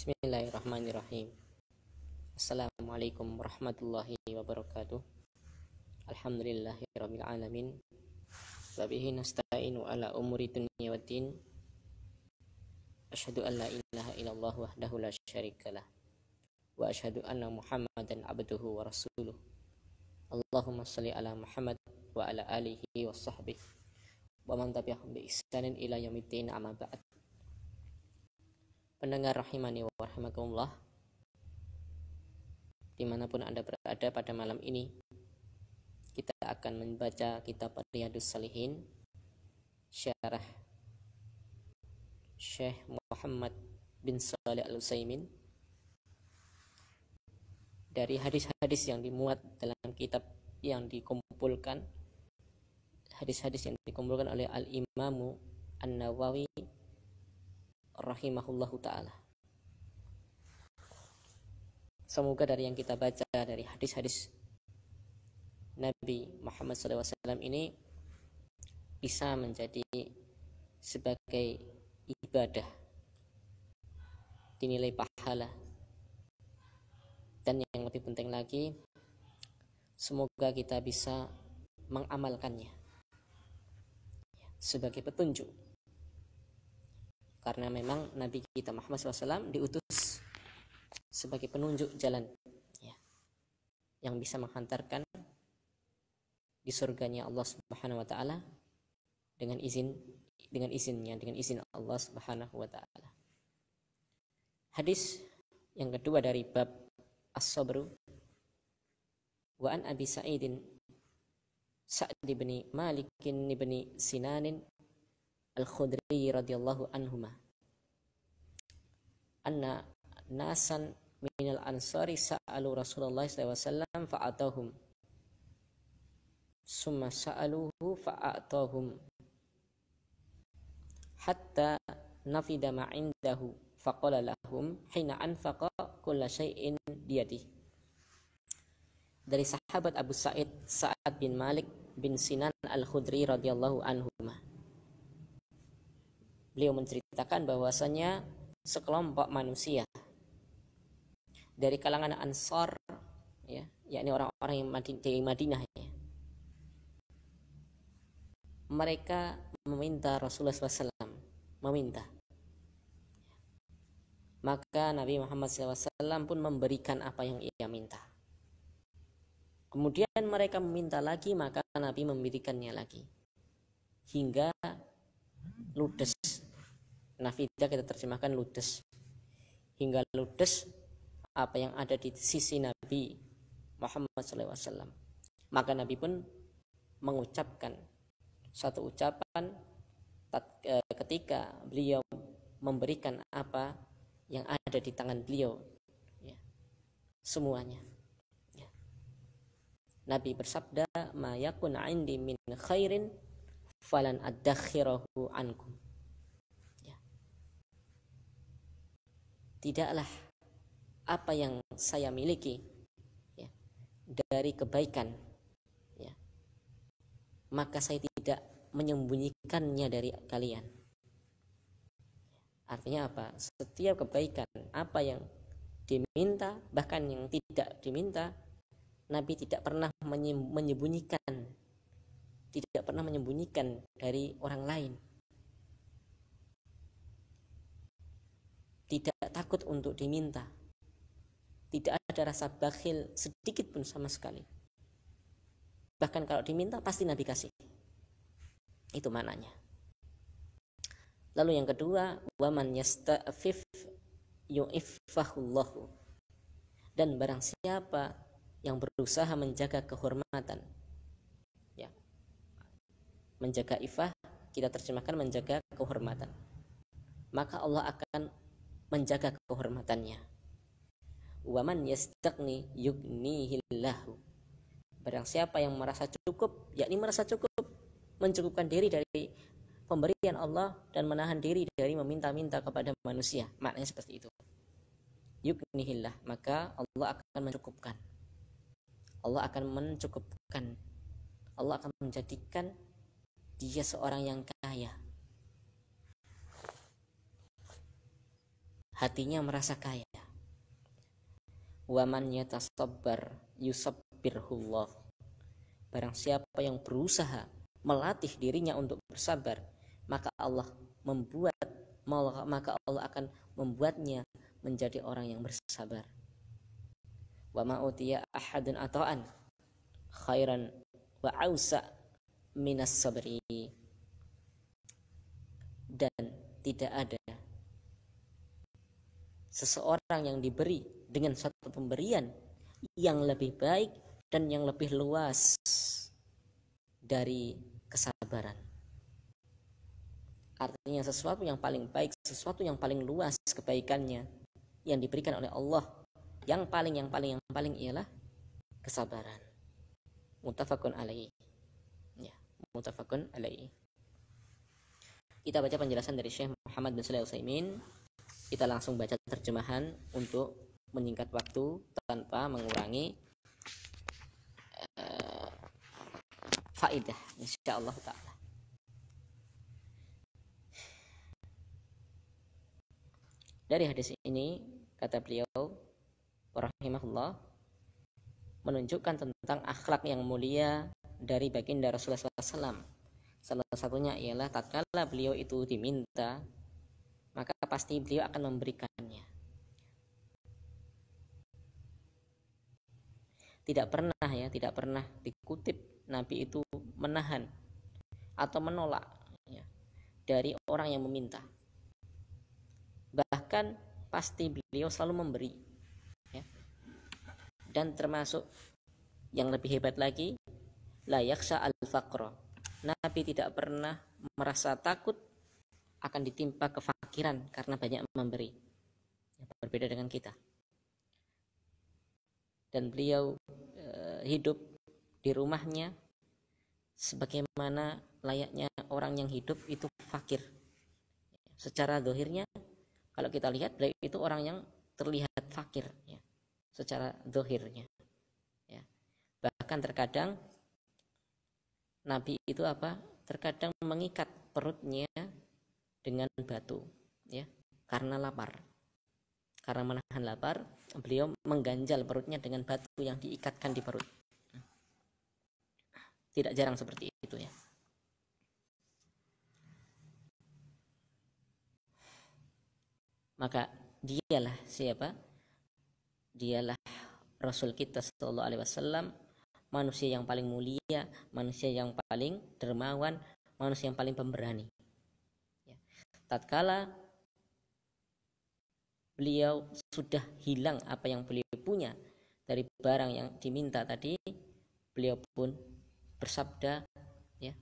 Bismillahirrahmanirrahim. Assalamualaikum warahmatullahi wabarakatuh. Alhamdulillahirabbil alamin. Wa bihi nasta'inu ala umuri dunya waddin. Asyhadu an la ilaha illallah wahdahu la syarikalah. Wa asyhadu anna Muhammadan abduhu wa rasuluh. Allahumma shalli ala Muhammad wa ala alihi wa sahbihi wa man tabi'ahum bi ihsanin ila yaumiddin, amma ba'd. Pendengar rahimani wa rahimakumullah, dimanapun Anda berada pada malam ini, kita akan membaca kitab Riyadhus Shalihin syarah Syekh Muhammad bin Shalih Al-Utsaimin dari hadis-hadis yang dimuat dalam kitab yang dikumpulkan, hadis-hadis yang dikumpulkan oleh Al-Imamu An-Nawawi rahimahullahu ta'ala. Semoga dari yang kita baca dari hadis-hadis Nabi Muhammad SAW ini bisa menjadi sebagai ibadah, dinilai pahala, dan yang lebih penting lagi, semoga kita bisa mengamalkannya sebagai petunjuk. Karena memang Nabi kita Muhammad SAW diutus sebagai penunjuk jalan, ya, yang bisa menghantarkan di surganya Allah Subhanahu wa taala dengan izin Allah Subhanahu wa taala. Hadis yang kedua dari bab As-Sabru, wa an Abi Sa'idin Sa'd bin Malik bin Sinan Al-Khudri radhiyallahu anhuma anna nasan minal ansari sa'alu Rasulullah SAW fa'atahum summa sa'aluhu fa'atahum hatta nafida ma'indahu faqala lahum hina anfaqa kulla syai'in biyadihi. Dari sahabat Abu Sa'id Sa'ad bin Malik bin Sinan Al-Khudri radhiyallahu anhuma, beliau menceritakan bahwasanya sekelompok manusia dari kalangan Ansar, ya, yakni orang-orang yang di Madinah, ya, mereka meminta Rasulullah SAW, maka Nabi Muhammad SAW pun memberikan apa yang ia minta. Kemudian mereka meminta lagi, maka Nabi memberikannya lagi hingga ludes. Nafidah kita terjemahkan ludes, hingga ludes apa yang ada di sisi Nabi Muhammad SAW. Maka Nabi pun mengucapkan satu ucapan ketika beliau memberikan apa yang ada di tangan beliau, ya, semuanya, ya. Nabi bersabda, ma yakun indi min khairin falan addakhirahu ankum. Tidaklah apa yang saya miliki, ya, dari kebaikan, ya, maka saya tidak menyembunyikannya dari kalian. Artinya apa? Setiap kebaikan, apa yang diminta, bahkan yang tidak diminta, Nabi tidak pernah menyembunyikan, tidak pernah menyembunyikan dari orang lain. Tidak takut untuk diminta, tidak ada rasa bakhil sedikit pun sama sekali. Bahkan kalau diminta pasti Nabi kasih. Itu maknanya. Lalu yang kedua, waman yasta'fif yu'iffahullahu, dan barang siapa yang berusaha menjaga kehormatan, ya, menjaga ifah kita terjemahkan menjaga kehormatan, maka Allah akan menjaga kehormatannya. Waman yastaghni yughnihillahu, barang siapa yang merasa cukup, yakni merasa cukup, mencukupkan diri dari pemberian Allah dan menahan diri dari meminta-minta kepada manusia, maknanya seperti itu. Yughnihillah, maka Allah akan mencukupkan. Allah akan mencukupkan. Allah akan menjadikan dia seorang yang kaya. hatinya merasa kaya. Wa man yatasabbar yusabbirhullah. Barang siapa yang berusaha melatih dirinya untuk bersabar, maka Allah akan membuatnya menjadi orang yang bersabar. Wa ma utiya ahadun ata'an khairan wa ausa minas sabri. Dan tidak ada seseorang yang diberi dengan satu pemberian yang lebih baik dan yang lebih luas dari kesabaran. Artinya sesuatu yang paling baik, sesuatu yang paling luas kebaikannya yang diberikan oleh Allah, yang paling ialah kesabaran. Muttafaqun alaihi. Ya, muttafaqun alaihi. Kita baca penjelasan dari Syekh Muhammad bin Shalih Al-Utsaimin. Kita langsung baca terjemahan untuk menyingkat waktu tanpa mengurangi faidah insyaallah taala. Dari hadis ini kata beliau rahimahullah menunjukkan tentang akhlak yang mulia dari baginda Rasulullah SAW. Salah satunya ialah tatkala beliau itu diminta, maka pasti beliau akan memberikannya. Tidak pernah dikutip Nabi itu menahan atau menolak dari orang yang meminta. Bahkan pasti beliau selalu memberi. Dan termasuk yang lebih hebat lagi, la yakhsha al-faqra. Nabi tidak pernah merasa takut akan ditimpa kefakiran karena banyak memberi. Berbeda dengan kita. Dan beliau hidup di rumahnya sebagaimana layaknya orang yang hidup itu fakir. Secara zahirnya kalau kita lihat beliau itu orang yang terlihat fakir ya, secara zahirnya ya. Bahkan terkadang Nabi itu terkadang mengikat perutnya dengan batu ya, karena lapar. Karena menahan lapar, beliau mengganjal perutnya dengan batu yang diikatkan di perut. Tidak jarang seperti itu ya. Maka dialah siapa? Dialah Rasul kita sallallahu alaihi wasallam, manusia yang paling mulia, manusia yang paling dermawan, manusia yang paling pemberani. Ya. Tatkala beliau sudah hilang apa yang beliau punya dari barang yang diminta tadi, beliau pun bersabda, ya,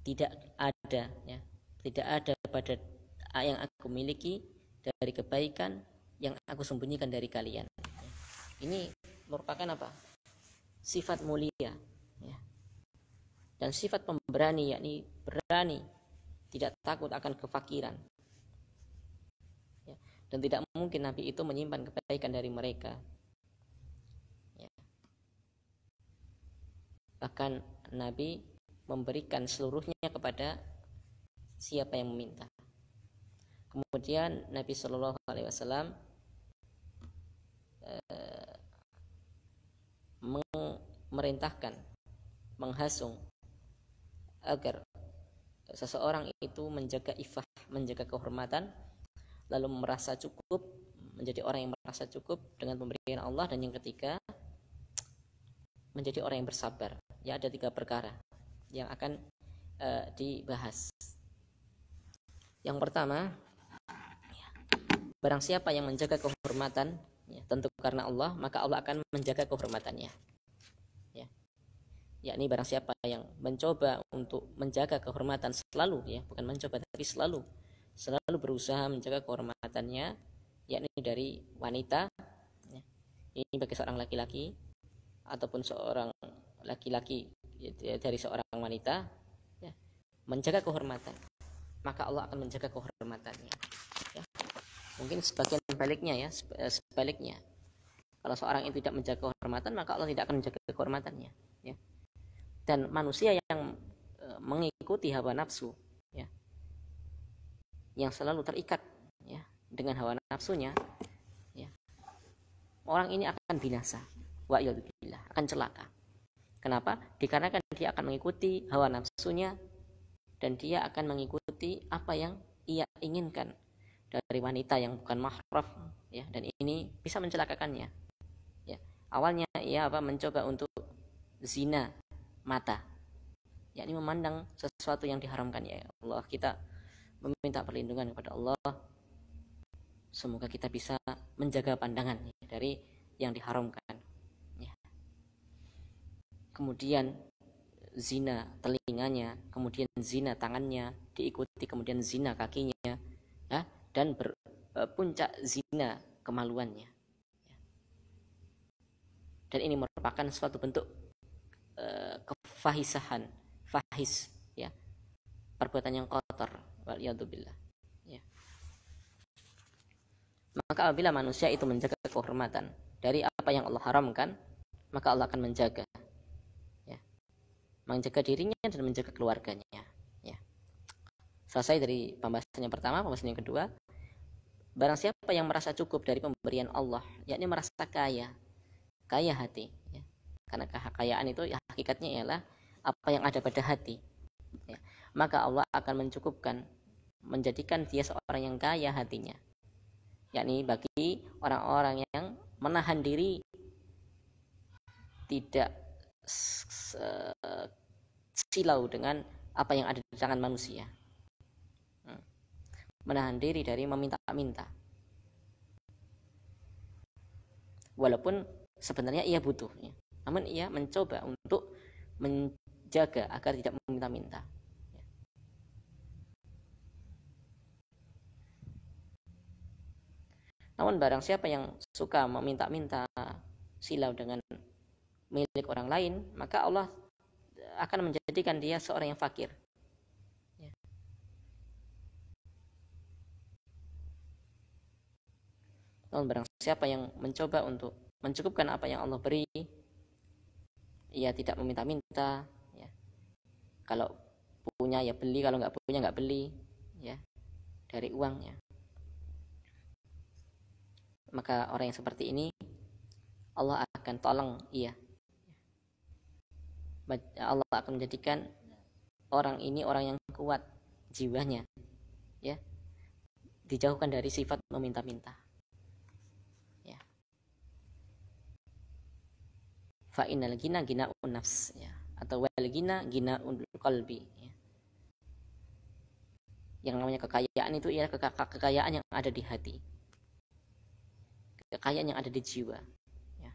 tidak ada pada yang aku miliki dari kebaikan yang aku sembunyikan dari kalian. Ini merupakan sifat mulia ya. Dan sifat pemberani, yakni berani, tidak takut akan kefakiran ya. Dan tidak mungkin Nabi itu menyimpan kebaikan dari mereka ya. Bahkan Nabi memberikan seluruhnya kepada siapa yang meminta. Kemudian Nabi Shallallahu Alaihi Wasallam memerintahkan, menghasung agar seseorang itu menjaga ifah, menjaga kehormatan, lalu merasa cukup, menjadi orang yang merasa cukup dengan pemberian Allah. Dan yang ketiga, menjadi orang yang bersabar. Ya, ada 3 perkara yang akan dibahas. Yang pertama, barang siapa yang menjaga kehormatan ya, tentu karena Allah, maka Allah akan menjaga kehormatannya ya. Yakni barang siapa yang mencoba untuk menjaga kehormatan selalu ya, bukan mencoba tapi selalu berusaha menjaga kehormatannya, yakni dari wanita ya. Ini bagi seorang laki-laki ataupun seorang laki-laki ya, dari seorang wanita ya, menjaga kehormatan, maka Allah akan menjaga kehormatannya ya. Mungkin sebagian baliknya ya, sebaliknya. Kalau seorang itu tidak menjaga kehormatan, maka Allah tidak akan menjaga kehormatannya ya. Dan manusia yang mengikuti hawa nafsu ya, yang selalu terikat dengan hawa nafsunya, ya, orang ini akan binasa, wa'iyadzubillah, akan celaka. Kenapa? Dikarenakan dia akan mengikuti hawa nafsunya dan dia akan mengikuti apa yang ia inginkan dari wanita yang bukan mahram, ya, dan ini bisa mencelakakannya. Ya, awalnya ia mencoba untuk zina mata, yakni memandang sesuatu yang diharamkan. Ya Allah, kita meminta perlindungan kepada Allah, semoga kita bisa menjaga pandangan dari yang diharamkan. Ya. Kemudian zina telinganya, kemudian zina tangannya, diikuti kemudian zina kakinya, ya, dan puncak zina kemaluannya. Ya. Dan ini merupakan suatu bentuk kefahisahan, fahis, ya, perbuatan yang kotor, waliyadzubillah. Ya. Maka apabila manusia itu menjaga kehormatan dari apa yang Allah haramkan, maka Allah akan menjaga, ya, menjaga dirinya dan menjaga keluarganya. Ya. Selesai dari pembahasan yang pertama. Pembahasan yang kedua, barang siapa yang merasa cukup dari pemberian Allah, yakni merasa kaya hati, ya. Karena kekayaan itu ya, hakikatnya ialah apa yang ada pada hati, ya. Maka Allah akan mencukupkan, menjadikan dia seorang yang kaya hatinya, yakni bagi orang-orang yang menahan diri tidak silau dengan apa yang ada di tangan manusia, menahan diri dari meminta-minta, walaupun sebenarnya ia butuh, ya. Namun ia mencoba untuk menjaga agar tidak meminta-minta. Namun barang siapa yang suka meminta-minta, silau dengan milik orang lain, maka Allah akan menjadikan dia seorang yang fakir. Ya. Namun barang siapa yang mencoba untuk mencukupkan apa yang Allah beri, ia tidak meminta-minta, ya. Kalau punya ya beli, kalau nggak punya nggak beli, ya, dari uangnya. Maka orang yang seperti ini Allah akan tolong ia. Allah akan menjadikan orang ini orang yang kuat jiwanya, ya, dijauhkan dari sifat meminta-minta, ya. Fa innal ghina ghinaun nafs, ya, atau wal ghina ghinaul qalbi, ya. Yang namanya kekayaan itu ialah kekayaan yang ada di hati, kekayaan yang ada di jiwa, ya.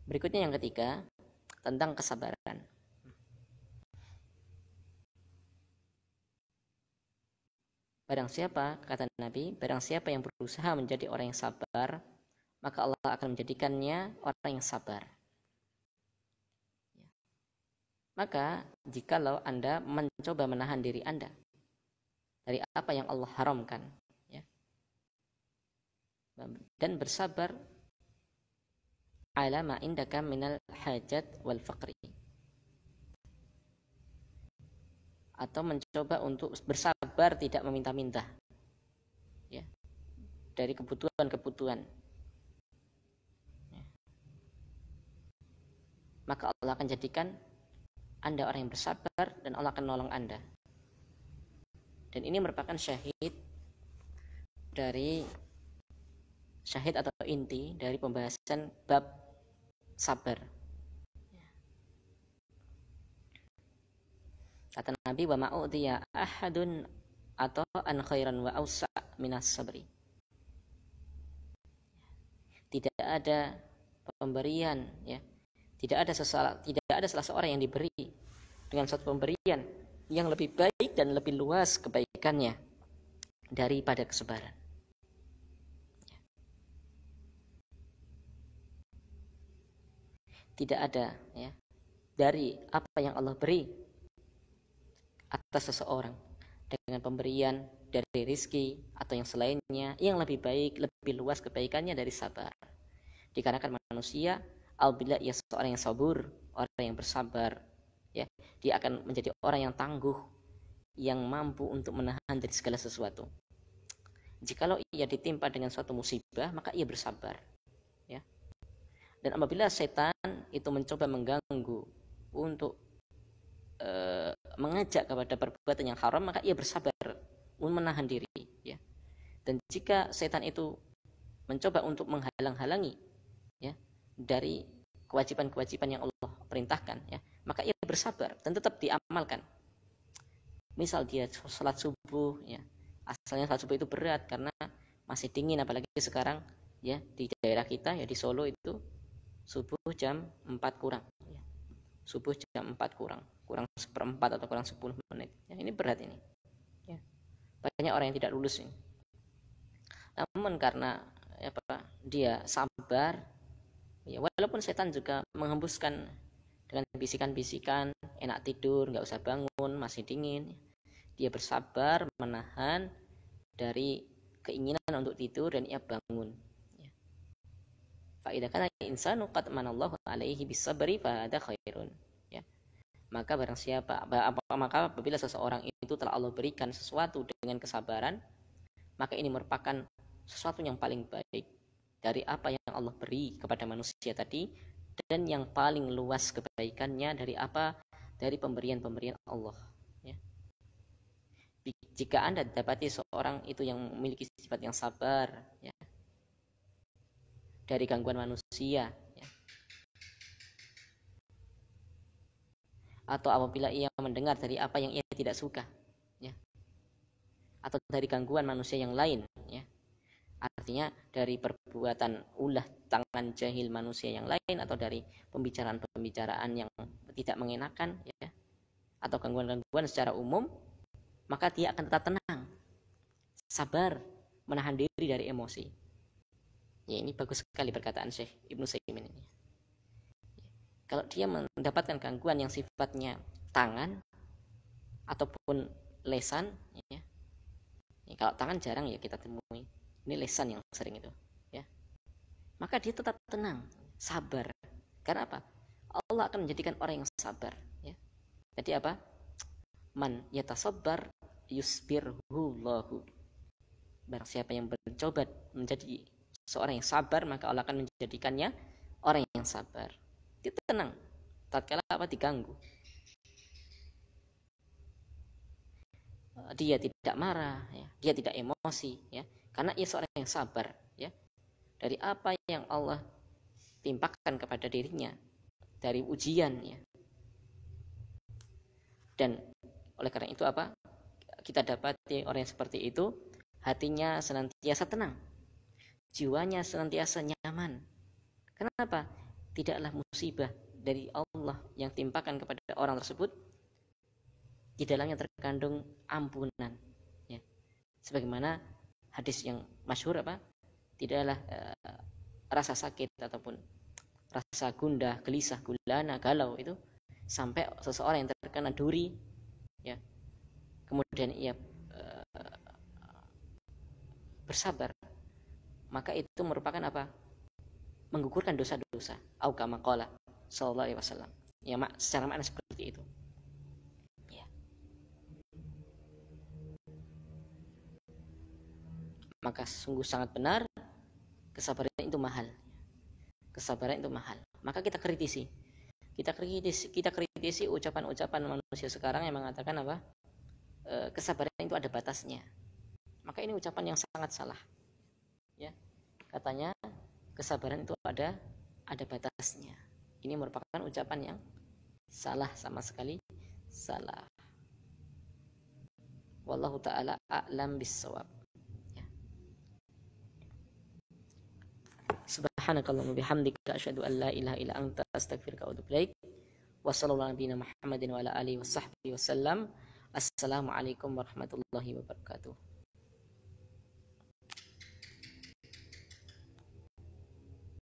Berikutnya yang ketiga, tentang kesabaran. Barang siapa, kata Nabi, barang siapa yang berusaha menjadi orang yang sabar, maka Allah akan menjadikannya orang yang sabar. Maka jikalau Anda mencoba menahan diri Anda dari apa yang Allah haramkan, ya, dan bersabar ala ma indaka minal hajat wal faqri, atau mencoba untuk bersabar tidak meminta-minta, ya, dari kebutuhan-kebutuhan, ya. Maka Allah akan jadikan Anda orang yang bersabar dan Allah akan menolong Anda. Dan ini merupakan syahid atau inti dari pembahasan bab sabar. Kata Nabi, wa ma'udhiya ahadun atau an khairan wa awsa' minas sabri. Tidak ada pemberian, ya, tidak ada salah seorang yang diberi dengan suatu pemberian yang lebih baik dan lebih luas kebaikannya daripada kesabaran. Tidak ada, ya, dari apa yang Allah beri atas seseorang dengan pemberian dari rizki atau yang selainnya yang lebih baik, lebih luas kebaikannya dari sabar. Dikarenakan manusia, apabila ia seorang yang sabur, orang yang bersabar, ya, dia akan menjadi orang yang tangguh, yang mampu untuk menahan dari segala sesuatu. Jikalau ia ditimpa dengan suatu musibah, maka ia bersabar, ya. Dan apabila setan itu mencoba mengganggu untuk mengajak kepada perbuatan yang haram, maka ia bersabar, menahan diri, ya. Dan jika setan itu mencoba untuk menghalang-halangi, ya, dari kewajiban-kewajiban yang Allah perintahkan, ya, maka ia bersabar dan tetap diamalkan. Misal dia sholat subuh, ya, asalnya sholat subuh itu berat karena masih dingin, apalagi sekarang, ya, di daerah kita, ya, di Solo itu subuh jam 4 kurang, ya. Subuh jam 4 kurang seperempat atau kurang 10 menit, ya, ini berat ini, ya. Banyak orang yang tidak lulus ini. Namun karena dia sabar, ya, walaupun setan juga menghembuskan dengan bisikan-bisikan, enak tidur, nggak usah bangun, masih dingin, dia bersabar menahan dari keinginan untuk tidur dan ia bangun. Fa idza kana insanu qad manallahu alaihi bisabri fa hadza khairun, ya. Maka barang siapa maka apabila seseorang itu telah Allah berikan sesuatu dengan kesabaran, maka ini merupakan sesuatu yang paling baik dari apa yang Allah beri kepada manusia tadi, dan yang paling luas kebaikannya dari pemberian-pemberian Allah, ya. Jika Anda dapati seorang itu yang memiliki sifat yang sabar, ya, dari gangguan manusia, ya, atau apabila ia mendengar dari apa yang ia tidak suka, ya, atau dari gangguan manusia yang lain, ya, artinya dari perbuatan ulah tangan jahil manusia yang lain, atau dari pembicaraan-pembicaraan yang tidak mengenakan, ya, atau gangguan-gangguan secara umum, maka dia akan tetap tenang, sabar, menahan diri dari emosi. Ya, ini bagus sekali perkataan Syekh Ibnu Saimin ini. Kalau dia mendapatkan gangguan yang sifatnya tangan ataupun lesan, ya, kalau tangan jarang ya kita temui, ini lesan yang sering itu, ya, maka dia tetap tenang, sabar. Karena apa? Allah akan menjadikan orang yang sabar, ya. Jadi apa? Man yatasabbar yusbirhullahu. Barang siapa yang mencoba menjadi seorang yang sabar, maka Allah akan menjadikannya orang yang sabar. Dia tenang tatkala diganggu. Dia tidak marah, ya. Dia tidak emosi, ya. Karena ia seorang yang sabar, ya, dari apa yang Allah timpakan kepada dirinya dari ujian, ya. Dan oleh karena itu kita dapati orang yang seperti itu hatinya senantiasa tenang, jiwanya senantiasa nyaman. Kenapa? Tidaklah musibah dari Allah yang timpakan kepada orang tersebut di dalamnya terkandung ampunan, ya. Sebagaimana hadis yang masyhur, tidaklah rasa sakit ataupun rasa gundah, gelisah, gulana, galau itu sampai seseorang yang terkena duri, ya, kemudian ia bersabar, maka itu merupakan menggugurkan dosa-dosa. Au kama qala sallallahu alaihi wasallam. Ya, secara makna seperti itu. Ya. Maka sungguh sangat benar, kesabaran itu mahal. Kesabaran itu mahal. Maka kita kritisi. Kita kritisi ucapan-ucapan manusia sekarang yang mengatakan kesabaran itu ada batasnya. Maka ini ucapan yang sangat salah, ya. Katanya kesabaran itu ada batasnya. Ini merupakan ucapan yang salah, sama sekali salah. Wallahu ta'ala a'lam bis-shawab, ya. Subhanakallahumma bihamdika asyhadu an la ilaha illa anta astaghfiruka wa atubu ilaik. Wa sallallahu ala nabiyyina Muhammadin wa ala alihi washabbihi wasallam. Assalamualaikum warahmatullahi wabarakatuh.